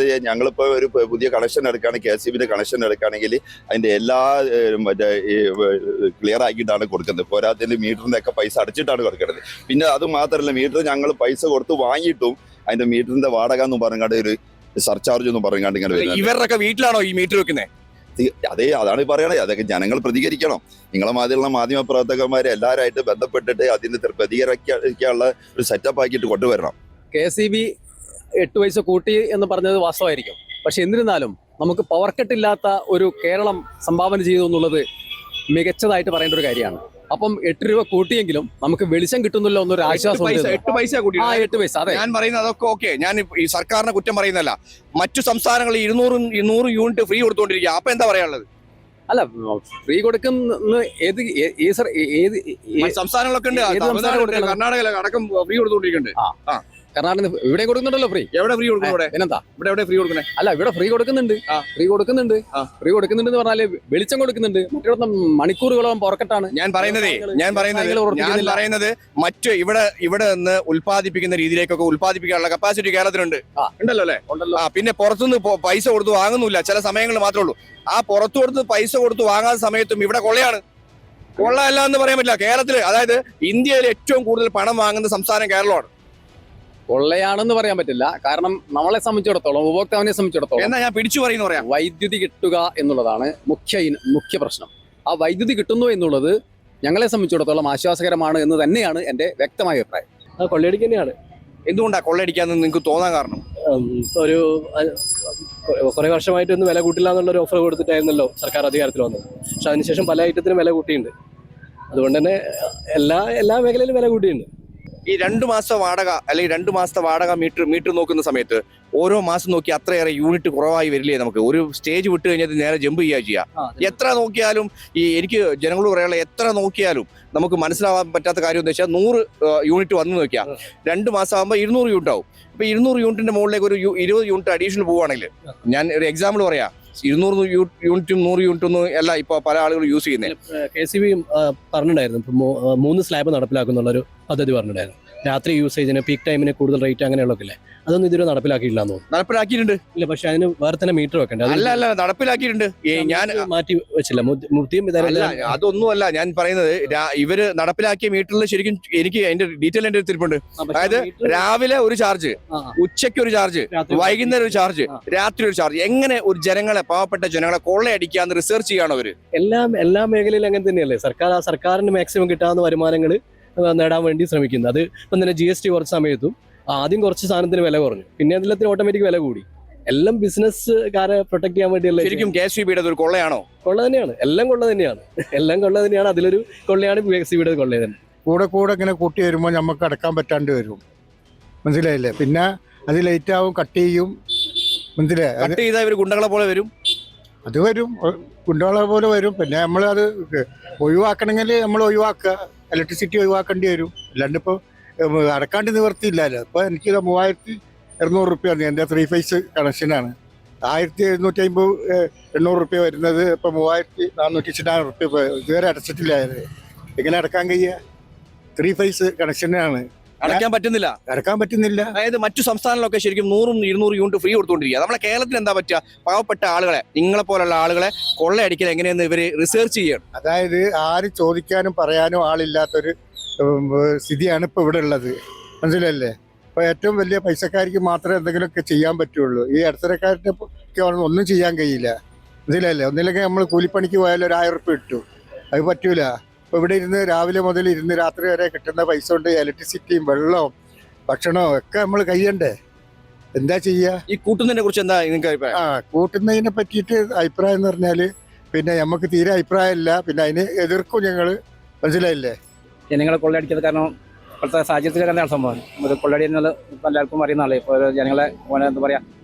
ഞങ്ങളിപ്പോ ഒരു പുതിയ കണക്ഷൻ എടുക്കുകയാണെങ്കിൽ KSEBിന്റെ കണക്ഷൻ എടുക്കുകയാണെങ്കിൽ അതിന്റെ എല്ലാ മറ്റേ ക്ലിയർ ആക്കിയിട്ടാണ് കൊടുക്കുന്നത്. പോരാത്തതിന് മീറ്ററിന്റെ ഒക്കെ പൈസ അടച്ചിട്ടാണ് കൊടുക്കുന്നത്. പിന്നെ അത് മാത്രമല്ല, മീറ്റർ ഞങ്ങൾ പൈസ കൊടുത്ത് വാങ്ങിയിട്ടും അതിന്റെ മീറ്ററിന്റെ വാടക എന്ന് പറഞ്ഞാണ്ട് ഒരു സർചാർജ് എന്ന് പറഞ്ഞാണ്ട് ഇങ്ങനെ വരുന്നത്. ഇവരുടെയൊക്കെ വീട്ടിലാണോ ഈ മീറ്റർ വെക്കുന്നത്? അതേ, അതാണ് പറയണേ. അതൊക്കെ ജനങ്ങൾ പ്രതികരിക്കണം. നിങ്ങളെ മാതിരിയുള്ള മാധ്യമ പ്രവർത്തകന്മാരെ എല്ലാവരായിട്ട് ബന്ധപ്പെട്ടിട്ട് അതിന് പ്രതികരിക്കാനുള്ള ഒരു സെറ്റപ്പ് ആക്കിയിട്ട് കൊണ്ടുവരണം. KSEB 8 പൈസ കൂട്ടി എന്ന് പറഞ്ഞത് വാസ്തവമായിരിക്കും. പക്ഷെ എന്നിരുന്നാലും നമുക്ക് പവർ കട്ടില്ലാത്ത ഒരു കേരളം സംഭാവന ചെയ്തു എന്നുള്ളത് മികച്ചതായിട്ട് പറയേണ്ട ഒരു കാര്യമാണ്. അപ്പം 8 രൂപ കൂട്ടിയെങ്കിലും നമുക്ക് വെളിച്ചം കിട്ടുന്നല്ലോ എന്നൊരു ആശ്വാസം. 8 പൈസ കൂട്ടി. 8 പൈസ. അതെ, ഞാൻ പറയുന്നത് അതൊക്കെ ഓക്കെ. ഞാൻ ഈ സർക്കാരിനെ കുറ്റം പറയുന്നല്ല. മറ്റു സംസ്ഥാനങ്ങളിൽ 200 യൂണിറ്റ് ഫ്രീ കൊടുത്തുകൊണ്ടിരിക്കുക. അപ്പൊ എന്താ പറയാനുള്ളത്? അല്ല, ഫ്രീ കൊടുക്കുന്ന സംസ്ഥാനങ്ങളൊക്കെ ഉണ്ട്. കർണാടക അടക്കം ഫ്രീ കൊടുത്തുകൊണ്ടിരിക്കുന്നുണ്ട്. കർണാടക ഇവിടെ കൊടുക്കുന്നുണ്ടല്ലോ ഫ്രീ. എവിടെ ഫ്രീ കൊടുക്കുന്നു? ഇവിടെ പിന്നെന്താ ഇവിടെ ഫ്രീ കൊടുക്കുന്നത്? അല്ല, ഇവിടെ ഫ്രീ കൊടുക്കുന്നുണ്ട്. ഫ്രീ കൊടുക്കുന്നുണ്ട് എന്ന് പറഞ്ഞാല് വെളിച്ചം കൊടുക്കുന്നുണ്ട്. മറ്റൊരു മണിക്കൂറുകളോളം പുറക്കെട്ടാണ്. ഞാൻ പറയുന്നത് മറ്റ് ഇവിടെ നിന്ന് ഉൽപ്പാദിപ്പിക്കുന്ന രീതിയിലേക്കൊക്കെ ഉൽപ്പാദിപ്പിക്കാനുള്ള കപ്പാസിറ്റി കേരളത്തിലുണ്ട്. ഉണ്ടല്ലോ അല്ലെ? പിന്നെ പുറത്തുനിന്ന് പൈസ കൊടുത്ത് വാങ്ങുന്നില്ല. ചില സമയങ്ങളിൽ മാത്രമേ ഉള്ളൂ. ആ പുറത്തു കൊടുത്ത് പൈസ കൊടുത്ത് വാങ്ങാത്ത സമയത്തും ഇവിടെ കൊള്ളയാണ്. കൊള്ളയല്ല എന്ന് പറയാൻ പറ്റില്ല. കേരളത്തില്, അതായത് ഇന്ത്യയിൽ ഏറ്റവും കൂടുതൽ പണം വാങ്ങുന്ന സംസ്ഥാനം കേരളമാണ്. കൊള്ളയാണെന്ന് പറയാൻ പറ്റില്ല. കാരണം നമ്മളെ സംബന്ധിച്ചിടത്തോളം, ഉപഭോക്താവിനെ സംബന്ധിച്ചിടത്തോളം എന്നാ ഞാൻ പിടിച്ചു പറയുന്നു പറയാം, വൈദ്യുതി കിട്ടുക എന്നുള്ളതാണ് മുഖ്യ പ്രശ്നം. ആ വൈദ്യുതി കിട്ടുന്നു എന്നുള്ളത് ഞങ്ങളെ സംബന്ധിച്ചിടത്തോളം ആശ്വാസകരമാണ് എന്ന് തന്നെയാണ് എൻ്റെ വ്യക്തമായ അഭിപ്രായം. കൊള്ളയടിക്ക് തന്നെയാണ്. എന്തുകൊണ്ടാണ് കൊള്ളയടിക്കാന്ന് നിങ്ങൾക്ക് തോന്നാൻ കാരണം? ഒരു കുറെ വർഷമായിട്ടൊന്നും വില കൂട്ടില്ല എന്നുള്ളൊരു ഓഫർ കൊടുത്തിട്ടായിരുന്നല്ലോ സർക്കാർ അധികാരത്തിൽ വന്നത്. പക്ഷെ അതിനുശേഷം പല ഐറ്റത്തിനും വില കൂട്ടിയിട്ടുണ്ട്. അതുകൊണ്ട് തന്നെ എല്ലാ മേഖലയിലും വില കൂട്ടിയിട്ടുണ്ട്. ഈ 2 മാസത്തെ വാടക അല്ലെങ്കിൽ 2 മാസത്തെ വാടക മീറ്റർ നോക്കുന്ന സമയത്ത് ഓരോ മാസം നോക്കി അത്രയേറെ യൂണിറ്റ് കുറവായി വരില്ലേ? നമുക്ക് ഒരു സ്റ്റേജ് വിട്ട് കഴിഞ്ഞാൽ നേരെ ജമ്പ് ചെയ്യാം. എത്ര നോക്കിയാലും എനിക്ക് ജനങ്ങളോട് പറയാനുള്ള, എത്ര നോക്കിയാലും നമുക്ക് മനസ്സിലാവാൻ പറ്റാത്ത കാര്യം എന്ന് വെച്ചാൽ 100 യൂണിറ്റ് വന്നു നോക്കിയാൽ 2 മാസം ആകുമ്പോൾ 200 യൂണിറ്റ് ആവും. ഇപ്പൊ 200 യൂണിറ്റിന്റെ മുകളിലേക്ക് ഒരു 20 യൂണിറ്റ് അഡീഷണൽ പോവുകയാണെങ്കിൽ, ഞാൻ ഒരു എക്സാമ്പിൾ പറയാം, 200 യൂണിറ്റും 100 യൂണിറ്റും ഒന്നും അല്ല ഇപ്പൊ പല ആളുകൾ യൂസ് ചെയ്യുന്നത്. KSEB പറഞ്ഞിട്ടുണ്ടായിരുന്നു, ഇപ്പൊ 3 സ്ലാബ് നടപ്പിലാക്കുന്നുള്ളൊരു പദ്ധതി പറഞ്ഞിട്ടുണ്ടായിരുന്നു. രാത്രി യൂസേജിന്, പീക്ക് ടൈമിന് കൂടുതൽ റേറ്റ് അങ്ങനെയുള്ളതൊക്കെ ഇല്ലേ, അതൊന്നും ഇതുവരെ നടപ്പിലാക്കിയിട്ടില്ലെന്ന് തോന്നുന്നു. നടപ്പിലാക്കിയിട്ടുണ്ട്. ഇല്ല, പക്ഷെ അതിന് വേറെ തന്നെ മീറ്റർ വെക്കണ്ടേ? അല്ല നടപ്പിലാക്കിയിട്ടുണ്ട്. ഞാൻ മാറ്റി വെച്ചില്ല. അതൊന്നുമല്ല ഞാൻ പറയുന്നത്. ഇവര് നടപ്പിലാക്കിയ മീറ്ററിൽ ശരിക്കും എനിക്ക് അതിന്റെ ഡീറ്റെയിൽ എന്റെ തിരിപ്പുണ്ട്. അതായത് രാവിലെ ഒരു ചാർജ്, ഉച്ചയ്ക്ക് ഒരു ചാർജ്, വൈകുന്നേരം ഒരു ചാർജ്, രാത്രി ഒരു ചാർജ്. എങ്ങനെ ഒരു ജനങ്ങളെ, പാവപ്പെട്ട ജനങ്ങളെ കൊള്ളയടിക്കാന്ന് റിസർച്ച് ചെയ്യണം അവര്. എല്ലാ മേഖലയിലും അങ്ങനെ തന്നെയല്ലേ. സർക്കാരിന് മാക്സിമം കിട്ടാവുന്ന വരുമാനങ്ങൾ നേടാൻ വേണ്ടി ശ്രമിക്കുന്നത്. അത് ഇപ്പം തന്നെ GST കുറച്ച സമയത്തും ആദ്യം കുറച്ച് സാധനത്തിന് വില കുറഞ്ഞു, പിന്നെ അതിലെത്തിന് ഓട്ടോമാറ്റിക് വില കൂടി. എല്ലാം ബിസിനസ്സുകാരെ പ്രൊട്ടക്ട് ചെയ്യാൻ വേണ്ടിയല്ലേ. ശരിക്കും KSEBയുടെ ഒരു കൊള്ളയാണോ? കൊള്ള തന്നെയാണ്. എല്ലാം കൊള്ള തന്നെയാണ്. അതിലൊരു കൊള്ളയാണ് KSEBയുടെ കൊള്ള തന്നെ. കൂടെ ഇങ്ങനെ കൂട്ടി വരുമ്പോൾ നമുക്ക് അടക്കാൻ പറ്റാണ്ട് വരും. മനസ്സിലായില്ലേ? പിന്നെ അത് ലേറ്റ് ആവും, കട്ട് ചെയ്യും. മനസ്സിലായി? കട്ട് ചെയ്താൽ ഇവർ ഗുണ്ടകളെ പോലെ വരും. അത് വരും, കുണ്ടോളെ പോലെ വരും. പിന്നെ നമ്മളത് ഒഴിവാക്കണമെങ്കിൽ നമ്മൾ ഒഴിവാക്കുക, ഇലക്ട്രിസിറ്റി ഒഴിവാക്കേണ്ടി വരും. അല്ലാണ്ട് ഇപ്പോൾ അടക്കാണ്ട് നിവർത്തിയില്ലല്ലോ. ഇപ്പോൾ എനിക്ക് 3200 റുപ്യാണ് എൻ്റെ 3 ഫേസ് കണക്ഷനാണ്. 1750 800 റുപ്യ വരുന്നത് ഇപ്പോൾ 3400 റുപ്യ ഇതുവരെ അടച്ചിട്ടില്ലായത്. എങ്ങനെ അടക്കാൻ കഴിയുക? 3 ഫേസ് കണക്ഷനാണ്. അടക്കാൻ പറ്റുന്നില്ല. അതായത് മറ്റു സംസ്ഥാനങ്ങളിലൊക്കെ ശരിക്കും 100-200 യൂണിറ്റ് ഫ്രീ കൊടുത്തുകൊണ്ടിരിക്കുക. നമ്മളെ കേരളത്തിൽ എന്താ പറ്റുക? പാവപ്പെട്ട ആളുകളെ, നിങ്ങളെ പോലുള്ള ആളുകളെ കൊള്ളയടിക്കൽ എങ്ങനെയെന്ന് ഇവര് റിസർച്ച് ചെയ്യണം. അതായത് ആരും ചോദിക്കാനും പറയാനും ആളില്ലാത്തൊരു സ്ഥിതിയാണ് ഇപ്പോൾ ഇവിടെ ഉള്ളത്. മനസ്സിലല്ലേ? ഇപ്പോൾ ഏറ്റവും വലിയ പൈസക്കാർക്ക് മാത്രമേ എന്തെങ്കിലുമൊക്കെ ചെയ്യാൻ പറ്റുള്ളൂ. ഈ ഇടത്തരക്കാരുടെ ഒന്നും ചെയ്യാൻ കഴിയില്ല. മനസ്സിലല്ലേ? ഒന്നില്ലെങ്കിൽ നമ്മൾ കൂലിപ്പണിക്ക് പോയാൽ 1000 റുപ്യ കിട്ടും. അത് പറ്റൂല. ഇപ്പോൾ ഇവിടെ രാവിലെ മുതൽ രാത്രി വരെ കിട്ടുന്ന പൈസ കൊണ്ട് ഇലക്ട്രിസിറ്റിയും വെള്ളവും ഭക്ഷണവും ഒക്കെ നമ്മൾ കഴിയണ്ടേ? എന്താ ചെയ്യുക? ഈ കൂട്ടുന്നതിനെ കുറിച്ച് എന്താ നിങ്ങൾക്ക് അഭിപ്രായം? കൂട്ടുന്നതിനെ പറ്റിയിട്ട് അഭിപ്രായം എന്ന് പറഞ്ഞാൽ പിന്നെ നമുക്ക് തീരെ അഭിപ്രായമില്ല. പിന്നെ അതിന് എതിർക്കും ഞങ്ങൾ. മനസ്സിലായില്ലേ? ജനങ്ങളെ കൊള്ളയടിക്കുന്നത് കാരണം ഇപ്പോഴത്തെ സാഹചര്യത്തിൽ തന്നെയാണ് സംഭവം. ഇത് കൊള്ളയടി എന്നുള്ളത് എല്ലാവർക്കും അറിയുന്ന ആളെ. ഇപ്പോൾ ജനങ്ങളെ എന്താ പറയുക,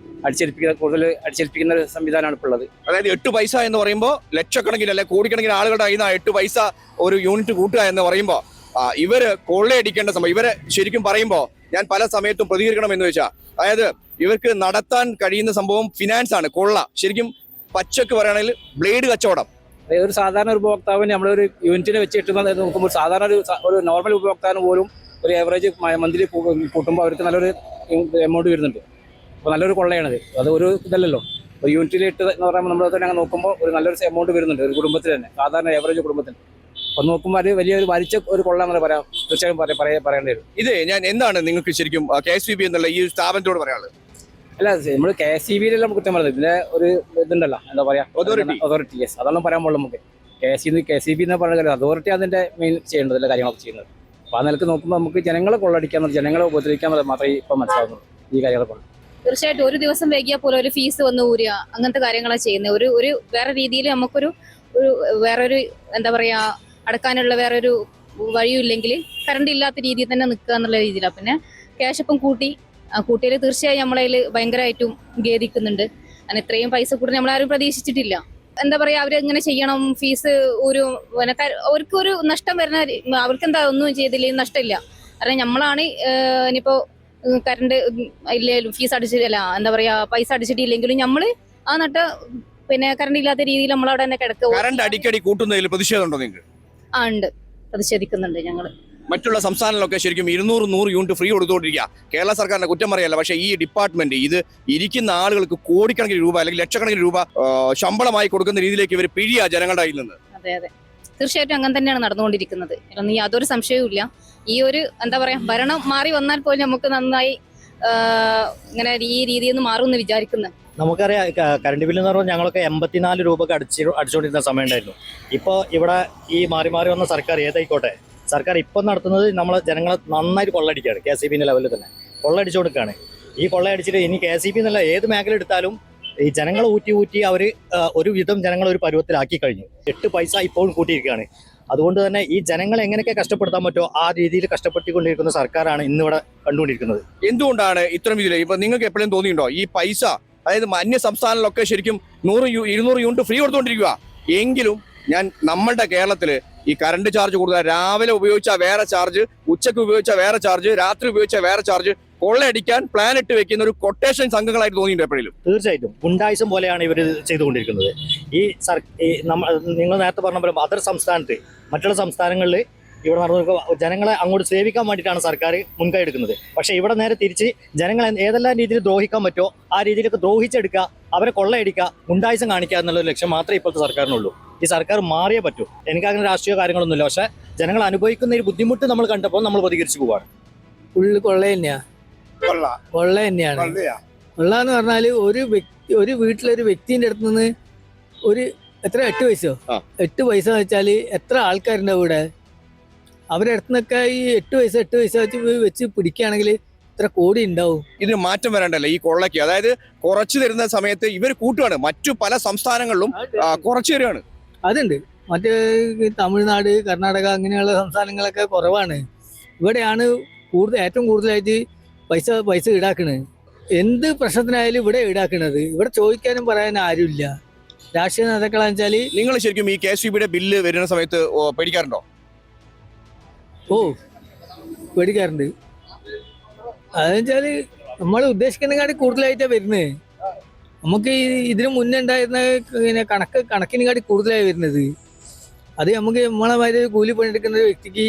കൂടുതൽ അടിച്ചേൽപ്പിക്കുന്ന ഒരു സംവിധാനമാണ് ഇപ്പോൾ ഉള്ളത്. അതായത് 8 പൈസ എന്ന് പറയുമ്പോൾ ലക്ഷക്കണക്കിന് അല്ലെ കോടിക്കണക്കിന് ആളുകളുടെ കയ്യിൽ നിന്ന് 8 പൈസ ഒരു യൂണിറ്റ് കൂട്ടുക എന്ന് പറയുമ്പോൾ ഇവര് കൊള്ളയടിക്കേണ്ട സംഭവം. ഇവരെ ശരിക്കും പറയുമ്പോൾ ഞാൻ പല സമയത്തും പ്രതികരിക്കണം എന്ന് വെച്ചാൽ, അതായത് ഇവർക്ക് നടത്താൻ കഴിയുന്ന സംഭവം ഫിനാൻസ് ആണ്. കൊള്ള ശരിക്കും പച്ചക്ക് പറയുകയാണെങ്കിൽ ബ്ലേഡ് കച്ചവടം. അതായത് ഒരു സാധാരണ ഒരു ഉപഭോക്താവിന് നമ്മളൊരു യൂണിറ്റിനെ വെച്ച് കിട്ടുന്നത് നോക്കുമ്പോൾ സാധാരണ ഒരു നോർമൽ ഉപഭോക്താവിന് പോലും ഒരു ആവറേജ് മന്ത്ലി കൂട്ടുമ്പോൾ അവർക്ക് നല്ലൊരു എമൗണ്ട് വരുന്നുണ്ട്. അപ്പോൾ നല്ലൊരു കൊള്ളയാണത്. അത് ഒരു ഇതല്ലല്ലോ, ഒരു യൂണിറ്റിൽ ഇട്ട് എന്ന് പറയുമ്പോൾ നമ്മൾ തന്നെ നോക്കുമ്പോൾ ഒരു നല്ലൊരു എമൗണ്ട് വരുന്നുണ്ട് ഒരു കുടുംബത്തിൽ തന്നെ, സാധാരണ ഏവറേജ് കുടുംബത്തിന്. അപ്പോൾ നോക്കുമ്പോൾ അത് വലിയൊരു വലിച്ച ഒരു കൊള്ളാന്ന് പറയാം, തീർച്ചയായും പറയേണ്ടി വരും. ഇത് ഞാൻ എന്താണ് നിങ്ങൾക്ക് ശരിക്കും KSEB എന്നുള്ള ഈ സ്ഥാപനത്തോട് പറയാനുള്ളത്? അല്ല, നമ്മൾ KSEBയിലെല്ലാം കുറ്റം പറയുന്നത് ഇതിന്റെ ഒരു ഇതുണ്ടല്ലോ, എന്താ പറയാ, അതോറിറ്റി. യെസ്, അതാണ് പറയാൻ പോകുള്ളൂ നമുക്ക്. KSEB എന്ന് പറയുന്നത് അതോറിറ്റി അതിന്റെ മെയിൻ ചെയ്യേണ്ടത് എല്ലാ കാര്യങ്ങളൊക്കെ ചെയ്യുന്നത്. അപ്പോൾ ആ നിലക്ക് നോക്കുമ്പോൾ നമുക്ക് ജനങ്ങളെ കൊള്ളടിക്കാൻ, ജനങ്ങളെ ഉപദ്രവിക്കാൻ മാത്രമേ ഇപ്പം മനസ്സിലാവുന്നുള്ളൂ ഈ കാര്യങ്ങളൊക്കെ. തീർച്ചയായിട്ടും ഒരു ദിവസം വൈകിയാൽ പോലും ഒരു ഫീസ് വന്ന് ഊരുക, അങ്ങനത്തെ കാര്യങ്ങളാണ് ചെയ്യുന്നത്. ഒരു വേറെ രീതിയിൽ നമുക്കൊരു വേറൊരു എന്താ പറയാ അടക്കാനുള്ള വേറൊരു വഴിയും ഇല്ലെങ്കിൽ കറണ്ട് ഇല്ലാത്ത രീതിയിൽ തന്നെ നിൽക്കുക എന്നുള്ള രീതിയിലാണ്. പിന്നെ ക്യാഷ് ഇപ്പം കൂട്ടിയിൽ തീർച്ചയായും നമ്മളതിൽ ഭയങ്കരമായിട്ടും ഖേദിക്കുന്നുണ്ട്. കാരണം ഇത്രയും പൈസ കൂടി നമ്മളാരും പ്രതീക്ഷിച്ചിട്ടില്ല. എന്താ പറയാ, അവരെങ്ങനെ ചെയ്യണം, ഫീസ് അവർക്കൊരു നഷ്ടം വരുന്ന, അവർക്കെന്താ ഒന്നും ചെയ്തില്ലെങ്കിൽ നഷ്ടമില്ല. കാരണം നമ്മളാണ് ഇനിയിപ്പോ കറണ്ട് ഇല്ലെങ്കിലും ഫീസ് അടിച്ചില്ല, എന്താ പറയാ പൈസ അടിച്ചിട്ടില്ലെങ്കിലും നമ്മള് ആ പിന്നെ കറണ്ട് ഇല്ലാത്ത രീതിയിൽ നമ്മളവിടെ തന്നെ കിടക്കുക. കറണ്ട് അടിക്കടി കൂട്ടുന്നതിൽ പ്രതിഷേധമുണ്ടോ നിങ്ങൾക്ക്? ഉണ്ട്, പ്രതിഷേധിക്കുന്നുണ്ട് ഞങ്ങള്. മറ്റുള്ള സംസ്ഥാനങ്ങളിലൊക്കെ ശരിക്കും 200 യൂണിറ്റ് ഫ്രീ കൊടുത്തുകൊണ്ടിരിക്കുക. കേരള സർക്കാരിന്റെ കുറ്റം പറയല്ല, പക്ഷേ ഈ ഡിപ്പാർട്ട്മെന്റ് ഇത് ഇരിക്കുന്ന ആളുകൾക്ക് കോടിക്കണക്കിന് രൂപ അല്ലെങ്കിൽ ലക്ഷക്കണക്കിന് രൂപ ശമ്പളമായി കൊടുക്കുന്ന രീതിയിലേക്ക് ഇവർ പിഴിയാ ജനങ്ങളുടെ കയ്യിൽ നിന്ന്. അതെ, തീർച്ചയായിട്ടും അങ്ങനെ തന്നെയാണ് നടന്നുകൊണ്ടിരിക്കുന്നത്. ഇതിലൊന്നും യാതൊരു സംശയവും ഇല്ല. ഈ ഒരു എന്താ പറയാ ഭരണം മാറി വന്നാൽ പോലും നമുക്ക് നന്നായി ഇങ്ങനെ ഈ രീതിയിൽ നിന്ന് മാറുമെന്ന് വിചാരിക്കുന്നു. നമുക്കറിയാം, കറണ്ട് ബില്ല് എന്ന് പറഞ്ഞാൽ ഞങ്ങളൊക്കെ 84 രൂപക്ക് അടിച്ചുകൊണ്ടിരുന്ന സമയം ഉണ്ടായിരുന്നു. ഇപ്പോൾ ഇവിടെ ഈ മാറി വന്ന സർക്കാർ ഏതായിക്കോട്ടെ, സർക്കാർ ഇപ്പം നടത്തുന്നത് നമ്മളെ ജനങ്ങളെ നന്നായിട്ട് കൊള്ളടിക്കുകയാണ്. KSEBിൻ്റെ ലെവലിൽ തന്നെ കൊള്ളടിച്ചു കൊടുക്കുകയാണ്. ഈ കൊള്ളയടിച്ചിട്ട് ഇനി KSEB എന്നല്ല ഏത് മേഖല എടുത്താലും ഈ ജനങ്ങളെ ഊറ്റി അവർ ഒരു വിധം ജനങ്ങൾ ഒരു പരുവത്തിലാക്കി കഴിഞ്ഞു. 8 പൈസ ഇപ്പോഴും കൂട്ടിയിരിക്കുകയാണ്. അതുകൊണ്ട് തന്നെ ഈ ജനങ്ങളെ എങ്ങനെയൊക്കെ കഷ്ടപ്പെടുത്താൻ പറ്റുമോ ആ രീതിയിൽ കഷ്ടപ്പെടുത്തിക്കൊണ്ടിരിക്കുന്ന സർക്കാരാണ് ഇന്നിവിടെ കണ്ടുകൊണ്ടിരിക്കുന്നത്. എന്തുകൊണ്ടാണ് ഇത്തരം ഇതിൽ ഇപ്പൊ നിങ്ങൾക്ക് എപ്പോഴും തോന്നിയിട്ടുണ്ടോ ഈ പൈസ, അതായത് അന്യ സംസ്ഥാനങ്ങളിലൊക്കെ ശരിക്കും 100-200 യൂണിറ്റ് ഫ്രീ കൊടുത്തുകൊണ്ടിരിക്കുക, എങ്കിലും നമ്മളുടെ കേരളത്തിൽ ഈ കറണ്ട് ചാർജ് കൂടുതൽ, രാവിലെ ഉപയോഗിച്ചാൽ വേറെ ചാർജ്, ഉച്ചയ്ക്ക് ഉപയോഗിച്ചാൽ വേറെ ചാർജ്, രാത്രി ഉപയോഗിച്ചാൽ വേറെ ചാർജ്, കൊള്ളയടിക്കാൻ പ്ലാൻ ഇട്ട് വെക്കുന്ന ഒരു കൊട്ടേഷൻ സംഘങ്ങളായിട്ട് തോന്നിയിട്ടുണ്ട് എപ്പോഴും? തീർച്ചയായിട്ടും ഗുണ്ടായിസം പോലെയാണ് ഇവർ ചെയ്തുകൊണ്ടിരിക്കുന്നത്. നിങ്ങൾ നേരത്തെ പറഞ്ഞ പോലെ അതർ സംസ്ഥാനത്ത് മറ്റുള്ള സംസ്ഥാനങ്ങളിൽ ഇവിടെ നടന്നു ജനങ്ങളെ അങ്ങോട്ട് സേവിക്കാൻ വേണ്ടിയിട്ടാണ് സർക്കാർ മുൻകൈ എടുക്കുന്നത്. പക്ഷേ ഇവിടെ നേരെ തിരിച്ച് ജനങ്ങളെ ഏതെല്ലാം രീതിയിൽ ദ്രോഹിക്കാൻ പറ്റുമോ ആ രീതിയിലൊക്കെ ദ്രോഹിച്ചെടുക്കുക, അവരെ കൊള്ളയടിക്കുക, ഗുണ്ടായിസം കാണിക്കുക എന്നുള്ള ലക്ഷ്യം മാത്രമേ ഇപ്പോഴത്തെ സർക്കാരിനുള്ളൂ. ഈ സർക്കാർ മാറിയേ പറ്റൂ. എനിക്കങ്ങനെ രാഷ്ട്രീയ കാര്യങ്ങളൊന്നുമില്ല, പക്ഷേ ജനങ്ങൾ അനുഭവിക്കുന്ന ഒരു ബുദ്ധിമുട്ട് നമ്മൾ കണ്ടപ്പോൾ നമ്മൾ പ്രതികരിച്ചു പോവാണ്. ഫുള്ള് കൊള്ള തന്നെയാണ്. കൊള്ള എന്ന് പറഞ്ഞാല് ഒരു വീട്ടിലൊരു വ്യക്തിന്റെ അടുത്ത് നിന്ന് ഒരു 8 പൈസ വെച്ചാല് എത്ര ആൾക്കാരുണ്ട് ഇവിടെ. അവരുടെ അടുത്തുനിന്നൊക്കെ ഈ 8 പൈസ വെച്ച് പിടിക്കുകയാണെങ്കിൽ എത്ര കോടി ഉണ്ടാവും. ഇതിന് മാറ്റം വരണ്ടല്ലേ ഈ കൊള്ളയ്ക്ക്? അതായത് കുറച്ചു തരുന്ന സമയത്ത് ഇവർ കൂട്ടുകയാണ്, മറ്റു പല സംസ്ഥാനങ്ങളിലും കുറച്ചു തരികയാണ്. അതുണ്ട്, മറ്റേ തമിഴ്നാട്, കർണാടക അങ്ങനെയുള്ള സംസ്ഥാനങ്ങളൊക്കെ കുറവാണ്. ഇവിടെയാണ് ഏറ്റവും കൂടുതലായിട്ട് പൈസ ഈടാക്കണത്. എന്ത് പ്രശ്നത്തിനായാലും ഇവിടെ ഈടാക്കണത്. ഇവിടെ ചോദിക്കാനും പറയാനും ആരുമില്ല. രാഷ്ട്രീയ നേതാക്കളാന്ന് വെച്ചാല് നിങ്ങൾ ശരിക്കും ഈ KSEBയുടെ ബില്ല് വരുന്ന സമയത്ത് പേടിക്കാറുണ്ടോ? പേടിക്കാറുണ്ട്. അതെന്ന് വെച്ചാല് നമ്മൾ ഉദ്ദേശിക്കുന്നതിനെക്കാട്ടി കൂടുതലായിട്ടാണ് വരുന്നത്. നമുക്ക് ഇതിനു മുന്നേ ഉണ്ടായിരുന്ന ഇങ്ങനെ കണക്കിനെക്കാട്ടി കൂടുതലായി വരുന്നത്. അത് നമുക്ക് നമ്മളെ മാതിരി കൂലി പണിയെടുക്കുന്ന ഒരു വ്യക്തിക്ക്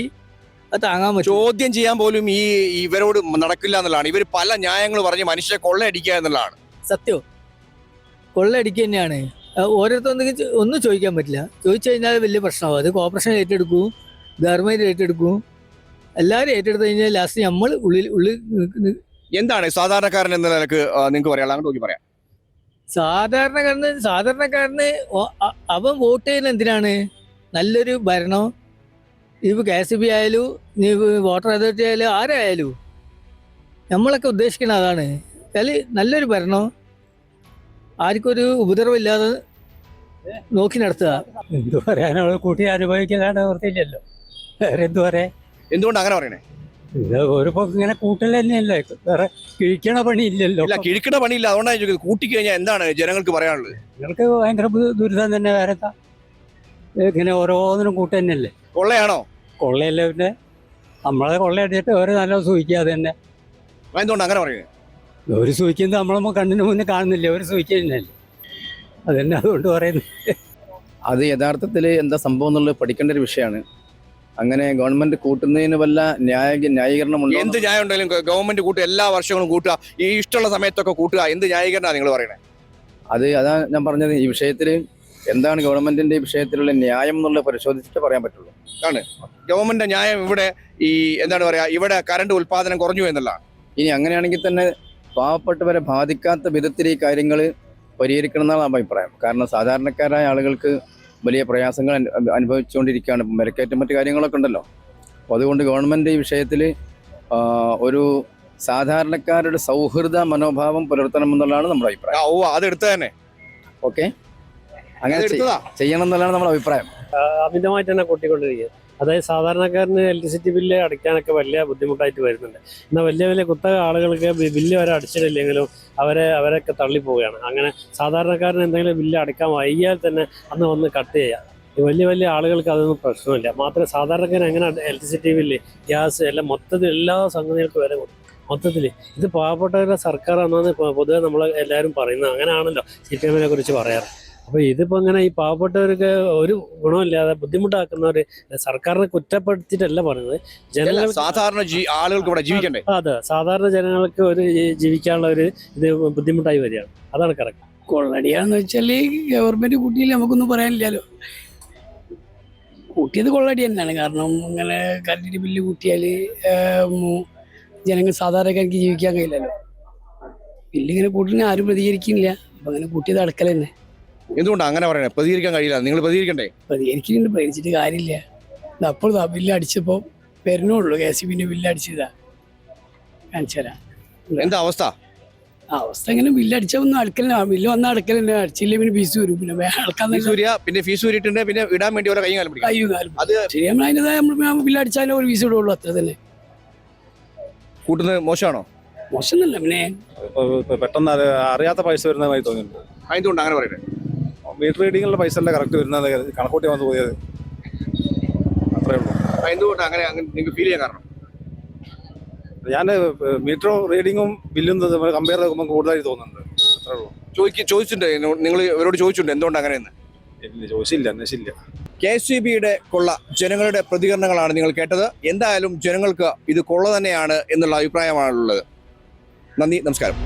അത് താങ്ങാൻ പറ്റും. ചോദ്യം ചെയ്യാൻ പോലും ഇവരോട് നടക്കില്ല എന്നുള്ളതാണ്. ഇവർ പല ന്യായങ്ങൾ പറഞ്ഞ് മനുഷ്യരെ കൊള്ളയടിക്കുക എന്നുള്ളതാണ് സത്യം. കൊള്ളയടിക്കുക തന്നെയാണ്. ഓരോരുത്തർ ഒന്നും ചോദിക്കാൻ പറ്റില്ല. ചോദിച്ചു കഴിഞ്ഞാൽ വലിയ പ്രശ്നമാവും. അത് കോർപ്പറേഷൻ ഏറ്റെടുക്കും, ഗവൺമെന്റ് ഏറ്റെടുക്കും, എല്ലാവരും ഏറ്റെടുത്ത് കഴിഞ്ഞാൽ ലാസ്റ്റ് നമ്മൾ ഉള്ളിൽ എന്താണ് സാധാരണക്കാരൻ എന്ന നിലക്ക് നിങ്ങൾക്ക് പറയാം? അങ്ങോട്ട് നോക്കി പറയാം. സാധാരണക്കാരന് അവൻ വോട്ട് ചെയ്യുന്ന എന്തിനാണ്? നല്ലൊരു ഭരണം. ഇപ്പൊ KSEB ആയാലും വോട്ടർ അതോറിറ്റി ആയാലും ആരായാലും നമ്മളൊക്കെ ഉദ്ദേശിക്കുന്നത് അതാണ്. നല്ലൊരു ഭരണം, ആർക്കൊരു ഉപദ്രവമില്ലാതെ നോക്കി നടത്തുക. എന്തു പറയാനുള്ള കൂട്ടി അനുഭവിക്കാനാണ് നിവർത്തിയില്ലല്ലോ, വേറെ എന്തു പറയാ. എന്തുകൊണ്ട് അങ്ങനെ പറയണേ? ഒരു ഇങ്ങനെ കൂട്ടൽ തന്നെയല്ലേ, വേറെ കിഴിക്കണ പണിയില്ലല്ലോ. ഇല്ല, കിഴിക്കണ പണിയില്ല. അതുകൊണ്ടാണ് ചോദിക്കുന്നത്. കൂട്ടിക്കഴിഞ്ഞാൽ എന്താണ് ജനങ്ങൾക്ക് പറയാനുള്ളത്? ഞങ്ങൾക്ക് ഭയങ്കര ദുരിതം തന്നെ. വേറെ ഇങ്ങനെ ഓരോന്നിനും കൂട്ട് തന്നെയല്ലേ. കൊള്ളയാണോ? കൊള്ളയല്ലേ, പിന്നെ നമ്മളെ കൊള്ളയടിച്ചിട്ട് ഒരു നല്ല സൂഹിക്കാതെ തന്നെ. എന്തുകൊണ്ട് അങ്ങനെ പറയുന്നത്? ഒരു സൂഹിക്കുന്നത് നമ്മളെ കണ്ണിന് മുന്നേ കാണുന്നില്ല, ഒരു സൂഹിക്കുന്നല്ലേ, അതന്നെ. അതുകൊണ്ട് പറയുന്നത് അത് യഥാർത്ഥത്തിൽ എന്താ സംഭവം എന്നുള്ളത് പഠിക്കേണ്ട ഒരു വിഷയമാണ്. അങ്ങനെ ഗവൺമെന്റ് കൂട്ടുന്നതിന് വല്ല ന്യായീകരണമുണ്ടോ? എന്ത് ന്യായം ഉണ്ടെങ്കിലും ഗവൺമെന്റ് കൂട്ടുക, എല്ലാ വർഷങ്ങളും കൂട്ടുക, ഈ ഇഷ്ടമുള്ള സമയത്തൊക്കെ കൂട്ടുക, എന്ത് ന്യായീകരണമാണ് നിങ്ങൾ പറയുന്നത്? അതാ ഞാൻ പറഞ്ഞത്, ഈ വിഷയത്തിൽ എന്താണ് ഗവൺമെന്റിന്റെ ഈ വിഷയത്തിലുള്ള ന്യായം എന്നുള്ളത് പരിശോധിച്ചിട്ട് പറയാൻ പറ്റുള്ളൂ. ആണ് ഗവൺമെന്റ് ന്യായം ഇവിടെ ഈ എന്താണ് പറയാ, ഇവിടെ കറണ്ട് ഉൽപാദനം കുറഞ്ഞു എന്നുള്ളതാണ്. ഇനി അങ്ങനെയാണെങ്കിൽ തന്നെ പാവപ്പെട്ടവരെ ബാധിക്കാത്ത വിധത്തിൽ ഈ കാര്യങ്ങൾ പരിഹരിക്കണം എന്നാണ് അഭിപ്രായം. കാരണം സാധാരണക്കാരായ ആളുകൾക്ക് വലിയ പ്രയാസങ്ങൾ അനുഭവിച്ചുകൊണ്ടിരിക്കുകയാണ്. വിലക്കയറ്റം മറ്റു കാര്യങ്ങളൊക്കെ ഉണ്ടല്ലോ. അപ്പോൾ അതുകൊണ്ട് ഗവൺമെന്റ് ഈ വിഷയത്തിൽ ഒരു സാധാരണക്കാരുടെ സൗഹൃദ മനോഭാവം പുലർത്തണം എന്നുള്ളതാണ് നമ്മുടെ അഭിപ്രായം. ഓ, അതെടുത്ത തന്നെ ഓക്കെ, അങ്ങനെ ചെയ്യണം എന്നുള്ളതാണ് നമ്മുടെ അഭിപ്രായം. അമിതമായിട്ട് തന്നെ കൂട്ടിക്കൊണ്ടിരിക്കുക. അതായത് സാധാരണക്കാരന് ഇലക്ട്രിസിറ്റി ബില്ല് അടയ്ക്കാനൊക്കെ വലിയ ബുദ്ധിമുട്ടായിട്ട് വരുന്നുണ്ട്. എന്നാൽ വലിയ വലിയ കുത്തക ആളുകൾക്ക് ബില്ല് വരെ അടിച്ചിട്ടില്ലെങ്കിലും അവരൊക്കെ തള്ളിപ്പോവുകയാണ്. അങ്ങനെ സാധാരണക്കാരന് എന്തെങ്കിലും ബില്ല് അടയ്ക്കാൻ വൈകിയാൽ തന്നെ അന്ന് വന്ന് കട്ട് ചെയ്യാം. വലിയ വലിയ ആളുകൾക്ക് അതൊന്നും പ്രശ്നമില്ല. മാത്രമേ സാധാരണക്കാരൻ എങ്ങനെ ഇലക്ട്രിസിറ്റി ബില്ല്, ഗ്യാസ് എല്ലാം മൊത്തത്തിൽ എല്ലാ സംഗതികൾക്കും വരെ മൊത്തത്തിൽ ഇത് പാവപ്പെട്ടവരുടെ സർക്കാരാണെന്നാണ് പൊതുവെ നമ്മൾ എല്ലാവരും പറയുന്നത്. അങ്ങനെയാണല്ലോ CPM കുറിച്ച് പറയാറ്. അപ്പോൾ ഇതിപ്പോൾ ഇങ്ങനെ ഈ പാവപ്പെട്ടവർക്ക് ഒരു ഗുണമില്ലാതെ ബുദ്ധിമുട്ടാക്കുന്നവർ സർക്കാരിനെ കുറ്റപ്പെടുത്തിയിട്ടല്ല പറയുന്നത്. ജനങ്ങൾ സാധാരണ ആളുകൾക്ക് ഇവിടെ ജീവിക്കണ്ടേ? അതെ, സാധാരണ ജനങ്ങൾക്ക് ഒരു ജീവിക്കാനുള്ള ഒരു ഇത് ബുദ്ധിമുട്ടായി വരികയാണ്. അതാണ് കറക്റ്റ്. കൊള്ളടിയാന്ന് വെച്ചാൽ ഗവൺമെന്റ് കൂട്ടിയില്ല, നമുക്കൊന്നും പറയാനില്ലല്ലോ. കൂട്ടിയത് കൊള്ളടി തന്നെയാണ്. കാരണം ഇങ്ങനെ കറണ്ടിന്റെ ബില്ല് കൂട്ടിയാൽ ജനങ്ങൾ സാധാരണക്കാർക്ക് ജീവിക്കാൻ കഴിയില്ലല്ലോ. ബില്ലിങ്ങനെ കൂട്ടിന് ആരും പ്രതികരിക്കുന്നില്ല. അപ്പം അങ്ങനെ കൂട്ടിയത് അടക്കൽ തന്നെ. എന്തുകൊണ്ടാണ് അങ്ങനെ പറയണേ? പ്രതികരിക്കാൻ കഴിയില്ല, നിങ്ങൾ പ്രതികരിക്കണ്ടേ? പ്രതികരിക്കുന്നുണ്ട്, പ്രതികരിച്ചിട്ട് കാര്യമില്ല. അപ്പോൾ ബില്ല് അടിച്ചപ്പോൾ വരുന്നുള്ളൂ. KCB ബില്ല് അടിച്ചതാ, കാണിച്ചു തരാം. എന്താ അവസ്ഥ? അവസ്ഥ ഇങ്ങനെ ബില്ല് അടിച്ചാൽ ഒന്നും അടക്കലില്ല. ബില്ല് വന്നാൽ അടക്കലില്ല, അടിച്ചില്ല പിന്നെ ഫീസ് വരും. പിന്നെ അടക്കാൻ പിന്നെ ഫീസ് ഊരിട്ടുണ്ട്, പിന്നെ ഇടാൻ വേണ്ടി ഓരോ കൈയും കാലം പിടിക്കും. അത് ശരിയാണ്. അതിൻ്റെതായ നമ്മൾ ബില്ല് അടിച്ചാലേ ഒരു ഫീസ് ഇടുള്ളൂ, അത്ര തന്നെ. കൂട്ടുന്നത് മോശമാണോ? മോശമൊന്നുമല്ല. പിന്നെ പെട്ടെന്ന് അറിയാത്ത പൈസ വരുന്നതായി തോന്നിയിട്ടുണ്ട്. എന്തുകൊണ്ട് അങ്ങനെ പറയുന്നത്? മീറ്റർ റീഡിങ്ങിലുള്ള പൈസ അല്ല കറക്റ്റ് വരുന്നത്, കണക്കൂട്ടി വന്ന് പോയത്, അത്രേ ഉള്ളൂ. എന്തുകൊണ്ട് അങ്ങനെ നിങ്ങൾക്ക് ഫീൽ ചെയ്യാൻ കാരണം? ഞാൻ മീറ്റർ റീഡിങ്ങും ബില്ലും കമ്പയർ ചെയ്യുമ്പോൾ കൂടുതലായി തോന്നുന്നുണ്ട്, അത്രേ ഉള്ളൂ. ചോദിച്ചിട്ടുണ്ട് നിങ്ങൾ ഇവരോട് ചോദിച്ചിട്ടുണ്ട് എന്തുകൊണ്ട് അങ്ങനെയെന്ന്? ചോദിച്ചില്ല, അന്വേഷിച്ചില്ല. KCBയുടെ കൊള്ള, ജനങ്ങളുടെ പ്രതികരണങ്ങളാണ് നിങ്ങൾ കേട്ടത്. എന്തായാലും ജനങ്ങൾക്ക് ഇത് കൊള്ള തന്നെയാണ് എന്നുള്ള അഭിപ്രായമാണുള്ളത്. നന്ദി, നമസ്കാരം.